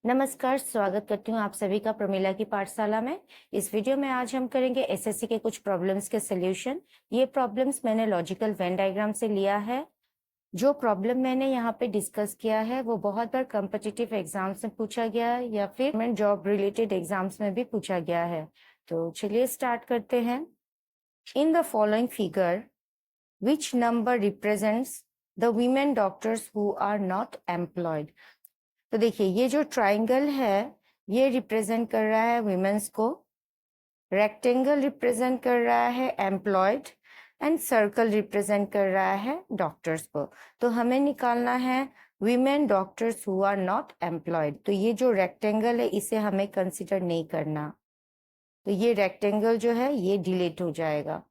नमस्कार, स्वागत करती हूँ आप सभी का प्रमिला की पाठशाला में। इस वीडियो में आज हम करेंगे एसएससी के कुछ प्रॉब्लम्स के सॉल्यूशन। ये प्रॉब्लम्स मैंने लॉजिकल वेन डायग्राम से लिया है। जो प्रॉब्लम मैंने यहाँ पे डिस्कस किया है वो बहुत बार कॉम्पिटिटिव एग्जाम्स में पूछा गया है या फिर गवर्नमेंट जॉब रिलेटेड एग्जाम्स में भी पूछा गया है। तो चलिए स्टार्ट करते हैं। In the following figure which number represents the women doctors who are not employed. तो देखिए ये जो ट्राइंगल है ये रिप्रेजेंट कर रहा है विमेन्स को, रेक्टेंगल रिप्रेजेंट कर रहा है एम्प्लॉयड एंड सर्कल रिप्रेजेंट कर रहा है डॉक्टर्स को। तो हमें निकालना है women doctors who are not employed. तो ये जो रेक्टेंगल है इसे हमें कंसिडर नहीं करना, तो ये रेक्टेंगल जो है ये डिलीट हो जाएगा।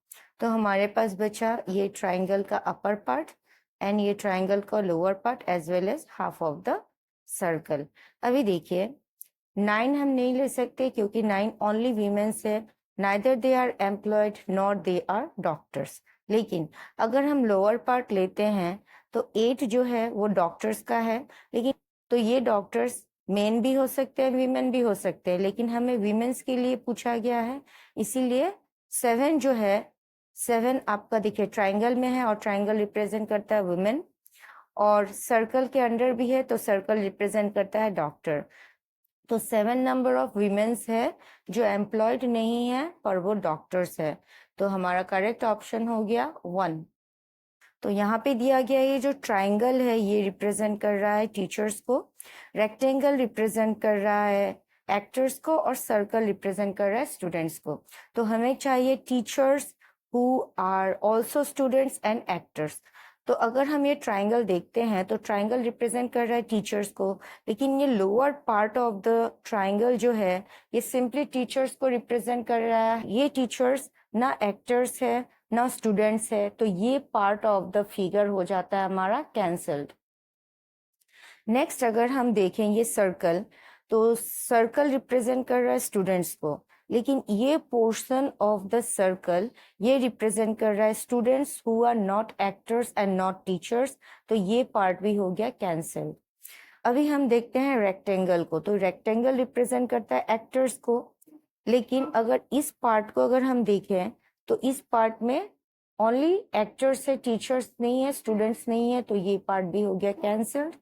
तो हमारे पास बचा ये ट्राइंगल का अपर पार्ट एंड ये ट्राइंगल का lower part as well as half of the circle. अभी देखिए 9 हम नहीं ले सकते क्योंकि 9 ओनली वीमेन्स है, neither they are employed not they are doctors. लेकिन अगर हम लोअर पार्ट लेते हैं तो 8 जो है वो डॉक्टर्स का है, लेकिन तो ये डॉक्टर्स मेन भी हो सकते हैं वीमेन भी हो सकते हैं, लेकिन हमें वीमेन्स के लिए पूछा गया है, इसीलिए 7 जो है 7 आपका देखिए ट्राइंगल में है और ट्राइंगल रिप्रेजेंट करता है वुमेन, और सर्कल के अंडर भी है तो सर्कल रिप्रेजेंट करता है डॉक्टर। तो 7 नंबर ऑफ वीमेन्स है जो एम्प्लॉयड नहीं है पर वो डॉक्टर्स है। तो हमारा करेक्ट ऑप्शन हो गया 1। तो यहाँ पे दिया गया ये जो ट्राइंगल है ये रिप्रेजेंट कर रहा है टीचर्स को, रेक्टेंगल रिप्रेजेंट कर रहा है एक्टर्स को और सर्कल रिप्रेजेंट कर रहा है स्टूडेंट्स को। तो हमें चाहिए teachers who are also students and actors. तो अगर हम ये ट्राइंगल देखते हैं तो ट्राइंगल रिप्रेजेंट कर रहा है टीचर्स को, लेकिन ये lower part of the triangle जो है ये सिंपली टीचर्स को रिप्रेजेंट कर रहा है। ये टीचर्स ना एक्टर्स है ना स्टूडेंट्स है, तो ये पार्ट ऑफ द फिगर हो जाता है हमारा कैंसल्ड। नेक्स्ट अगर हम देखें ये सर्कल, तो सर्कल रिप्रेजेंट कर रहा है स्टूडेंट्स को, लेकिन ये पोर्शन ऑफ द सर्कल ये रिप्रेजेंट कर रहा है students who are not actors and not teachers, तो ये पार्ट भी हो गया कैंसल। अभी हम देखते हैं रेक्टेंगल को, तो रेक्टेंगल रिप्रेजेंट करता है एक्टर्स को, लेकिन अगर इस पार्ट को अगर हम देखें तो इस पार्ट में ओनली एक्टर्स है, टीचर्स नहीं है, स्टूडेंट्स नहीं है, तो ये पार्ट भी हो गया कैंसल्ड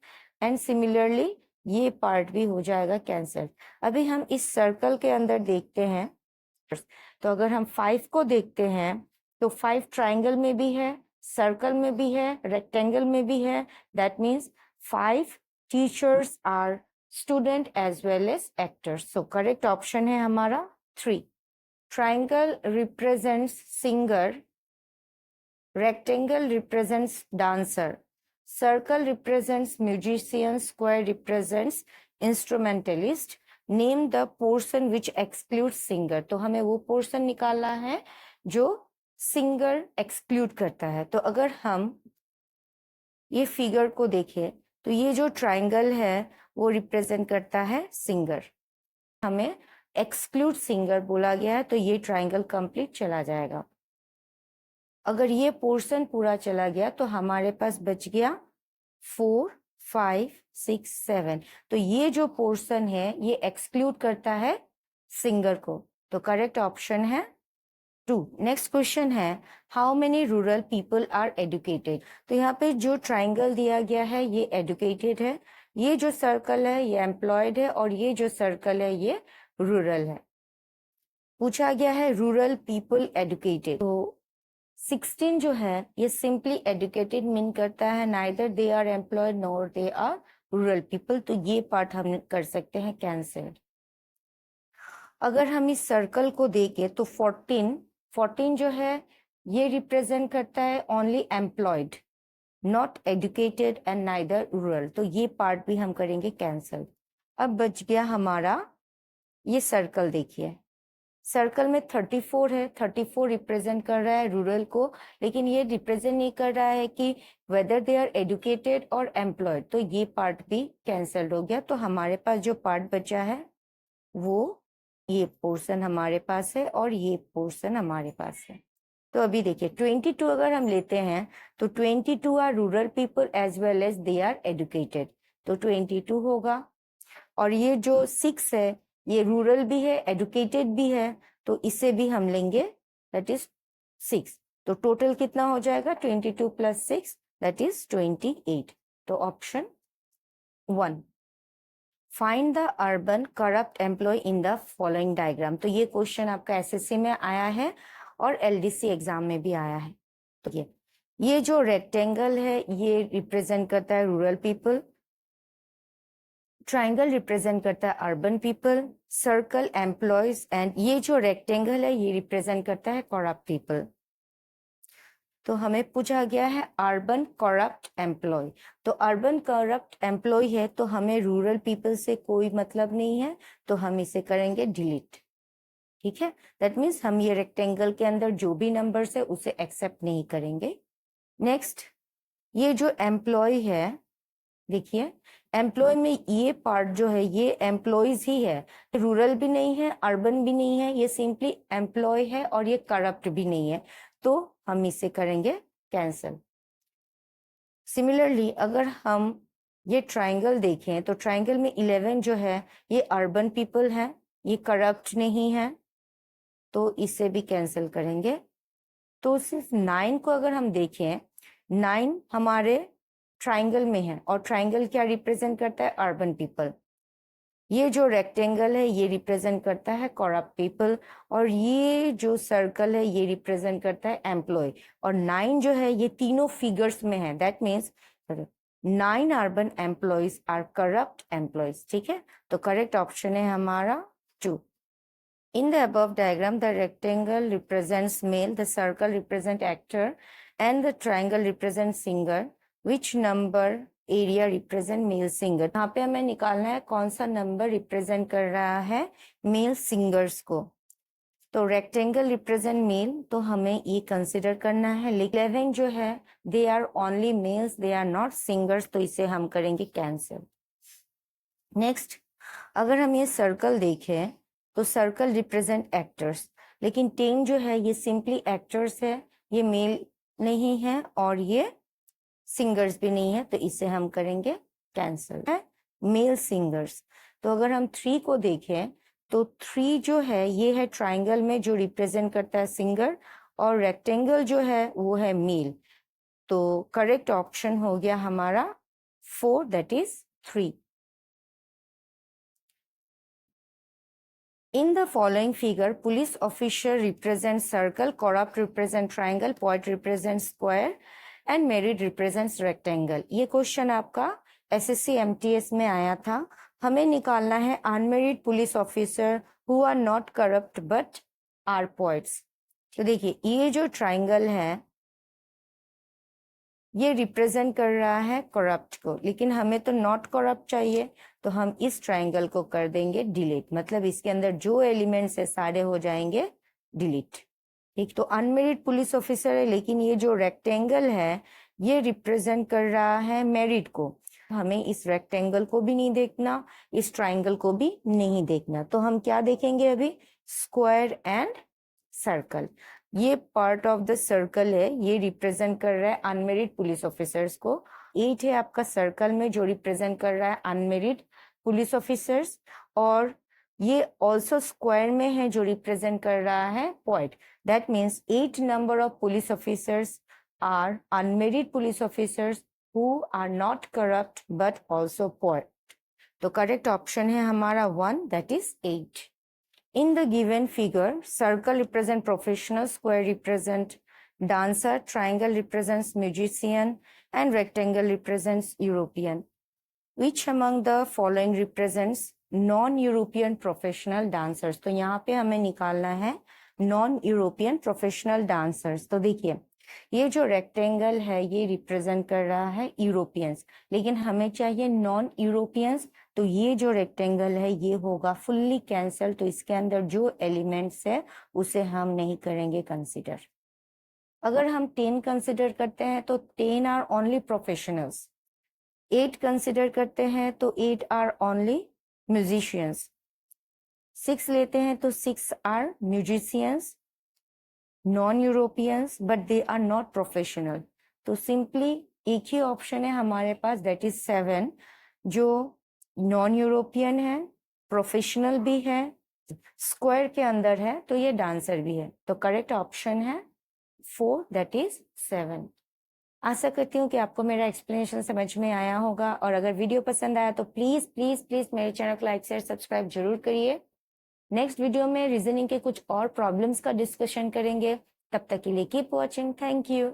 एंड सिमिलरली ये पार्ट भी हो जाएगा कैंसल्ड। अभी हम इस सर्कल के अंदर देखते हैं, तो अगर हम 5 को देखते हैं तो 5 ट्राइंगल में भी है, सर्कल में भी है, रेक्टेंगल में भी है। That means 5 teachers are student as well as actors. So correct option है हमारा 3। Triangle represents singer, rectangle represents dancer, circle represents musician, square represents instrumentalist, name the portion which excludes singer। तो हमें वो portion निकालना है जो singer exclude करता है। तो अगर हम ये फिगर को देखें तो ये जो ट्राइंगल है वो रिप्रेजेंट करता है सिंगर, हमें एक्सक्लूड सिंगर बोला गया है, तो ये ट्राइंगल कंप्लीट चला जाएगा। अगर ये पोर्शन पूरा चला गया तो हमारे पास बच गया 4, 5, 6, 7। तो ये जो पोर्शन है ये एक्सक्लूड करता है सिंगर को, तो करेक्ट ऑप्शन है 2। नेक्स्ट क्वेश्चन है how many rural people are educated. तो यहाँ पे जो ट्राइंगल दिया गया है ये एजुकेटेड है, ये जो सर्कल है ये एम्प्लॉयड है और ये जो सर्कल है ये रूरल है। पूछा गया है रूरल पीपल एजुकेटेड, तो 16 जो है ये सिंपली एजुकेटेड मीन करता है neither they are employed nor they are rural people, तो ये पार्ट हम कर सकते हैं कैंसिल। अगर हम इस सर्कल को देखें तो 14 जो है ये रिप्रेजेंट करता है only employed, not educated and neither rural, तो ये पार्ट भी हम करेंगे कैंसिल। अब बच गया हमारा ये सर्कल, देखिए सर्कल में 34 है, 34 रिप्रेजेंट कर रहा है रूरल को, लेकिन ये रिप्रेजेंट नहीं कर रहा है कि वेदर दे आर एजुकेटेड और एम्प्लॉयड, तो ये पार्ट भी कैंसल्ड हो गया। तो हमारे पास जो पार्ट बचा है वो ये पोर्शन हमारे पास है और ये पोर्शन हमारे पास है। तो अभी देखिए 22 अगर हम लेते हैं तो 22 are rural people as well as they are educated, तो 22 होगा। और ये जो 6 है ये रूरल भी है, एडुकेटेड भी है, तो इसे भी हम लेंगे, दैट इज 6। तो टोटल कितना हो जाएगा 22 + 6 दैट इज 28। तो option 1। Find the urban corrupt employ in the following diagram. तो ये क्वेश्चन आपका एसएससी में आया है और एलडीसी एग्जाम में भी आया है। तो ये जो रेक्टेंगल है ये रिप्रेजेंट करता है रूरल पीपल, ट्राइंगल रिप्रेजेंट करता है urban people, circle employees, and ये जो रेक्टेंगल है ये रिप्रेजेंट करता है करप्ट पीपल। तो हमें पूछा गया है अर्बन करप्ट एम्प्लॉय। तो अर्बन करप्ट एम्प्लॉय है तो हमें रूरल पीपल से कोई मतलब नहीं है, तो हम इसे करेंगे डिलीट। ठीक है, दैट मीन्स हम ये रेक्टेंगल के अंदर जो भी नंबर्स है उसे एक्सेप्ट नहीं करेंगे। नेक्स्ट, ये जो एम्प्लॉय है, देखिए एम्प्लॉय में ये पार्ट जो है ये एम्प्लॉयज ही है, रूरल भी नहीं है, अर्बन भी नहीं है, ये सिंपली एम्प्लॉय है और ये करप्ट भी नहीं है, तो हम इसे करेंगे कैंसल। सिमिलरली अगर हम ये ट्राइंगल देखें तो ट्राइंगल में 11 जो है ये अर्बन पीपल है, ये करप्ट नहीं है, तो इसे भी कैंसिल करेंगे। तो सिर्फ 9 को अगर हम देखें, 9 हमारे ट्राइंगल में है और ट्राइंगल क्या रिप्रेजेंट करता है, अर्बन पीपल। ये जो रेक्टेंगल है ये रिप्रेजेंट करता है करप्ट पीपल, और ये जो सर्कल है ये रिप्रेजेंट करता है एम्प्लॉय। और 9 जो है ये तीनों फिगर्स में है, that means 9 urban employees are corrupt employees. ठीक है, तो करेक्ट ऑप्शन है हमारा 2। In the above diagram, the rectangle represents male, the circle represents actor, and the triangle represents singer. Which number area represent male singer? यहाँ पे हमें निकालना है कौन सा नंबर रिप्रेजेंट कर रहा है मेल सिंगर्स को। तो रेक्टेंगल रिप्रेजेंट मेल, तो हमें ये कंसिडर करना है। 11 जो है they are only males, they are not singers, तो इसे हम करेंगे कैंसिल। नेक्स्ट, अगर हम ये सर्कल देखें तो सर्कल रिप्रेजेंट एक्टर्स, लेकिन 10 जो है ये सिंपली एक्टर्स है, ये मेल नहीं है और ये सिंगर्स भी नहीं है, तो इसे हम करेंगे कैंसिल है मेल सिंगर्स। तो अगर हम 3 को देखें तो 3 जो है ये है ट्राइंगल में जो रिप्रेजेंट करता है सिंगर, और रेक्टेंगल जो है वो है मेल, तो करेक्ट ऑप्शन हो गया हमारा 4 that is 3। In the following figure, police officer represents circle, corrupt represents triangle, poet represents square, and married represents rectangle. ये क्वेश्चन आपका SSC MTS में आया था। हमें निकालना है unmarried police officer who are not corrupt but are poets। तो देखिए ये जो ट्राइंगल है ये रिप्रेजेंट कर रहा है करप्ट को, लेकिन हमें तो नॉट करप्ट चाहिए, तो हम इस ट्राइंगल को कर देंगे डिलीट, मतलब इसके अंदर जो एलिमेंट्स है सारे हो जाएंगे डिलीट। ठीक, तो अनमेरिड पुलिस ऑफिसर है, लेकिन ये जो रेक्टेंगल है ये रिप्रेजेंट कर रहा है मेरिड को, हमें इस रेक्टेंगल को भी नहीं देखना, इस ट्राइंगल को भी नहीं देखना, तो हम क्या देखेंगे अभी, स्क्वायर एंड सर्कल। ये पार्ट ऑफ द सर्कल है, ये रिप्रेजेंट कर रहा है अनमेरिड पुलिस ऑफिसर्स को। 8 है आपका सर्कल में जो रिप्रेजेंट कर रहा है अनमेरिड पुलिस ऑफिसर्स, और ये ऑल्सो स्क्वायर में है जो रिप्रेजेंट कर रहा है poet. That means 8 number of police officers are unmarried police officers who are not corrupt but also poet. तो करेक्ट ऑप्शन है हमारा 1 that is 8। In the given figure, circle represents professional, square represents dancer, triangle represents musician, and rectangle represents European. Which among the following represents non-European professional dancers? तो यहाँ पे हमें निकालना है non-European professional dancers। तो देखिए ये जो रेक्टेंगल है ये रिप्रेजेंट कर रहा है यूरोपियंस, लेकिन हमें चाहिए नॉन यूरोपियंस, तो ये जो रेक्टेंगल है ये होगा फुल्ली कैंसल, तो इसके अंदर जो एलिमेंट्स है उसे हम नहीं करेंगे कंसिडर। अगर हम 10 कंसिडर करते हैं तो 10 आर ओनली प्रोफेशनल्स, 8 कंसिडर करते हैं तो 8 आर ओनली म्यूजिशियंस, 6 लेते हैं तो 6 are musicians non Europeans but they are not professional, तो सिंपली एक ही ऑप्शन है हमारे पास दैट इज 7 जो नॉन यूरोपियन है, प्रोफेशनल भी है, स्क्वायर के अंदर है, तो ये डांसर भी है। तो करेक्ट ऑप्शन है 4, दैट इज 7। आशा करती हूँ कि आपको मेरा एक्सप्लेनेशन समझ में आया होगा, और अगर वीडियो पसंद आया तो प्लीज प्लीज प्लीज मेरे चैनल को लाइक शेयर सब्सक्राइब जरूर करिए। नेक्स्ट वीडियो में रीजनिंग के कुछ और प्रॉब्लम्स का डिस्कशन करेंगे। तब तक के लिए कीप वॉचिंग। Thank you.